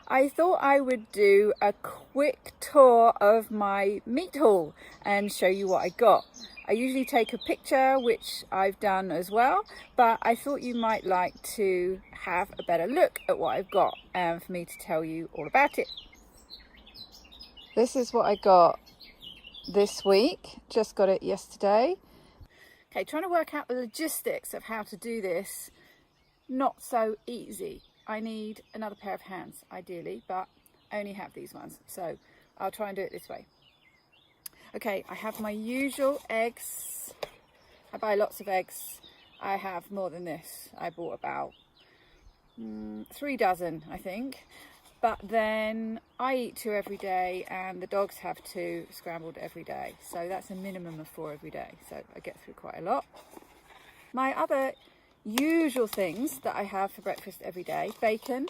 I thought I would do a quick tour of my meat haul and show you what I got. I usually take a picture, which I've done as well, but I thought you might like to have a better look at what I've got and for me to tell you all about it. This is what I got this week, just got it yesterday. Okay, trying to work out the logistics of how to do this, not so easy. I need another pair of hands ideally, but I only have these ones, so I'll try and do it this way. Okay, I have my usual eggs. I buy lots of eggs. I have more than this. I bought about 3 dozen, I think. But then I eat 2 every day and the dogs have 2 scrambled every day. So that's a minimum of 4 every day. So I get through quite a lot. My other usual things that I have for breakfast every day: bacon.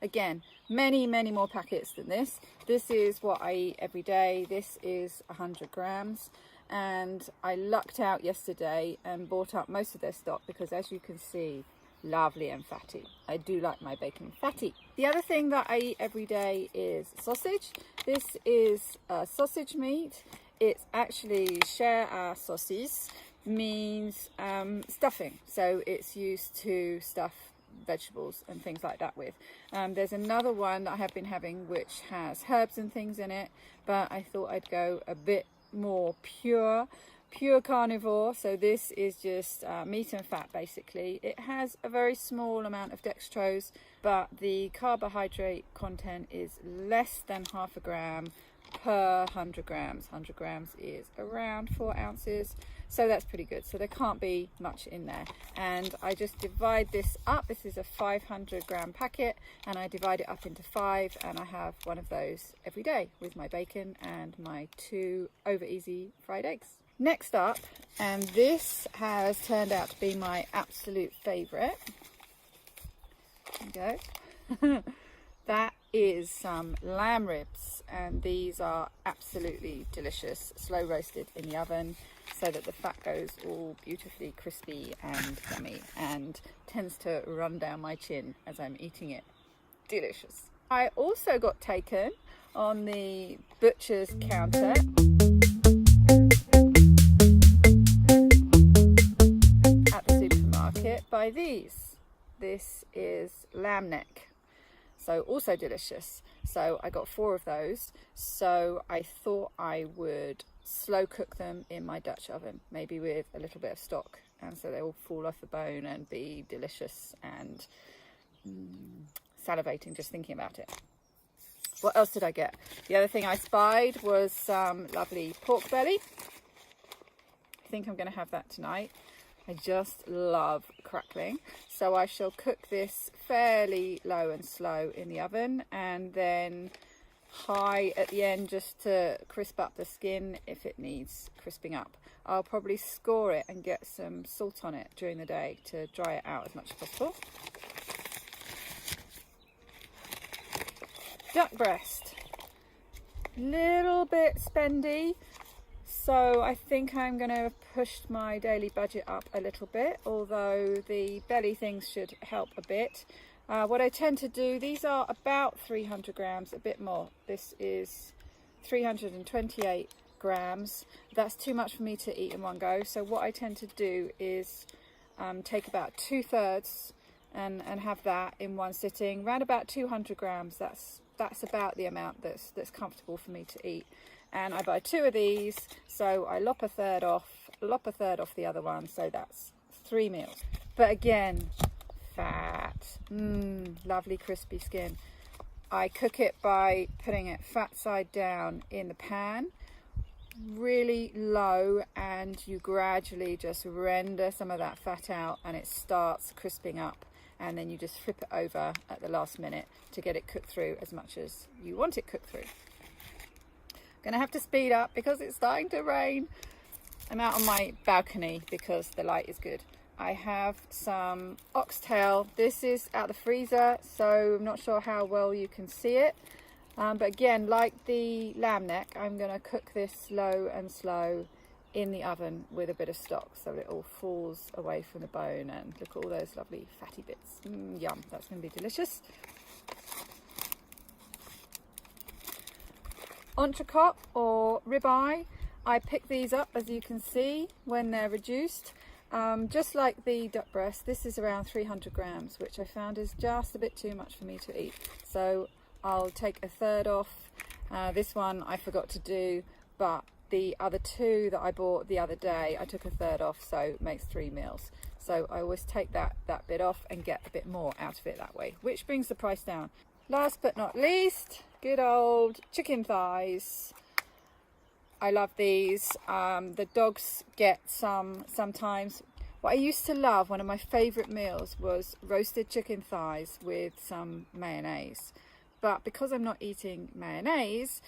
Again, many more packets than this. This is what I eat every day. This is 100 grams. And I lucked out yesterday and bought up most of their stock because, as you can see, lovely and fatty. I do like my bacon fatty. The other thing that I eat every day is sausage. This is sausage meat. It's actually chair à saucisse, means stuffing. So it's used to stuff vegetables and things like that with. There's another one that I have been having which has herbs and things in it, but I thought I'd go a bit more pure carnivore. So this is just meat and fat basically. It has a very small amount of dextrose, but the carbohydrate content is less than half a gram per 100 grams. 100 grams is around 4 ounces, so that's pretty good. So there can't be much in there, and I just divide this up. This is a 500 gram packet and I divide it up into 5, and I have one of those every day with my bacon and my 2 over easy fried eggs. Next up, and this has turned out to be my absolute favorite, there you go. That is some lamb ribs, and these are absolutely delicious, slow roasted in the oven so that the fat goes all beautifully crispy and yummy and tends to run down my chin as I'm eating it. Delicious. I also got taken on the butcher's counter at the supermarket by these. This is lamb neck. So also delicious. So I got 4 of those. So I thought I would slow cook them in my Dutch oven, maybe with a little bit of stock, and so they all fall off the bone and be delicious and salivating just thinking about it. What else did I get? The other thing I spied was some lovely pork belly. I think I'm going to have that tonight. I just love crackling, so I shall cook this fairly low and slow in the oven, and then high at the end just to crisp up the skin if it needs crisping up. I'll probably score it and get some salt on it during the day to dry it out as much as possible. Duck breast, little bit spendy. So I think I'm going to push my daily budget up a little bit, although the belly things should help a bit. What I tend to do, these are about 300 grams, a bit more. This is 328 grams. That's too much for me to eat in one go. So what I tend to do is take about 2/3 and have that in one sitting, around about 200 grams. That's about the amount that's comfortable for me to eat. And I buy 2 of these, so I lop a third off the other one, so that's 3 meals. But again, fat, lovely crispy skin. I cook it by putting it fat side down in the pan, really low, and you gradually just render some of that fat out and it starts crisping up, and then you just flip it over at the last minute to get it cooked through as much as you want it cooked through. Gonna have to speed up because it's starting to rain. I'm out on my balcony because the light is good. I have some oxtail. This is out the freezer, so I'm not sure how well you can see it. But again, like the lamb neck, I'm gonna cook this low and slow in the oven with a bit of stock so it all falls away from the bone, and look at all those lovely fatty bits. Yum, that's gonna be delicious. entrecote or ribeye. I pick these up, as you can see, when they're reduced. Just like the duck breast, this is around 300 grams, which I found is just a bit too much for me to eat. So I'll take a third off. This one I forgot to do, but the other two that I bought the other day, I took a third off, so it makes 3 meals. So I always take that bit off and get a bit more out of it that way, which brings the price down. Last but not least, good old chicken thighs. I love these. The dogs get some sometimes. What I used to love, one of my favourite meals, was roasted chicken thighs with some mayonnaise. But because I'm not eating mayonnaise,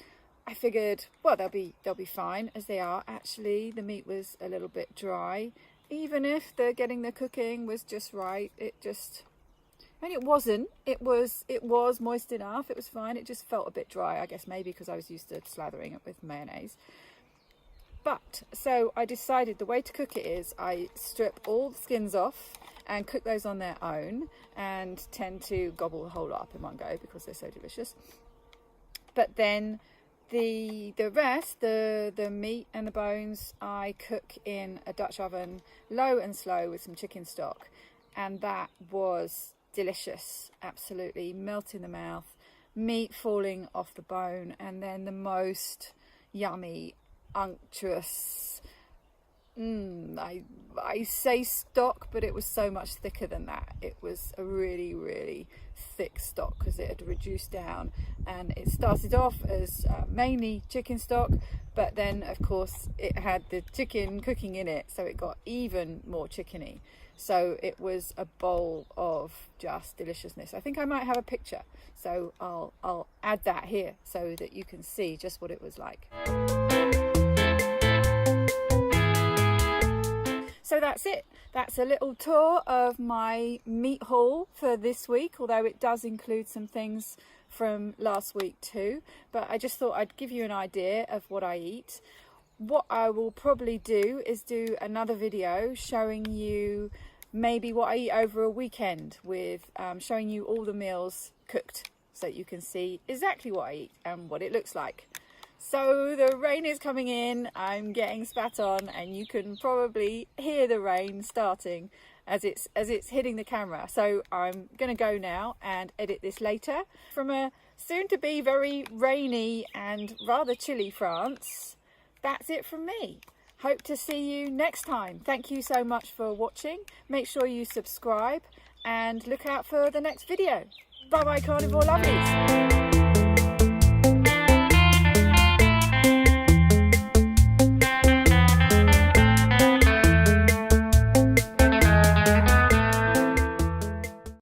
I figured, well, they'll be fine as they are. Actually, the meat was a little bit dry. Even if getting the cooking was just right, it wasn't. It was moist enough. It was fine. It just felt a bit dry, I guess, maybe because I was used to slathering it with mayonnaise. But so I decided the way to cook it is I strip all the skins off and cook those on their own, and tend to gobble the whole lot up in one go because they're so delicious. But then the rest, the meat and the bones, I cook in a Dutch oven, low and slow, with some chicken stock, and that was delicious. Absolutely melt in the mouth, meat falling off the bone, and then the most yummy, unctuous, I say stock, but it was so much thicker than that. It was a really, really thick stock because it had reduced down, and it started off as mainly chicken stock, but then of course it had the chicken cooking in it, so it got even more chickeny. So it was a bowl of just deliciousness. I think I might have a picture, so I'll add that here so that you can see just what it was like. So that's it. That's a little tour of my meat haul for this week, although it does include some things from last week too. But I just thought I'd give you an idea of what I eat. What I will probably do is do another video showing you maybe what I eat over a weekend, with showing you all the meals cooked so that you can see exactly what I eat and what it looks like. So the rain is coming in, I'm getting spat on, and you can probably hear the rain starting as it's hitting the camera. So I'm going to go now and edit this later. From a soon to be very rainy and rather chilly France, that's it from me. Hope to see you next time. Thank you so much for watching. Make sure you subscribe and look out for the next video. Bye bye, carnivore lovelies.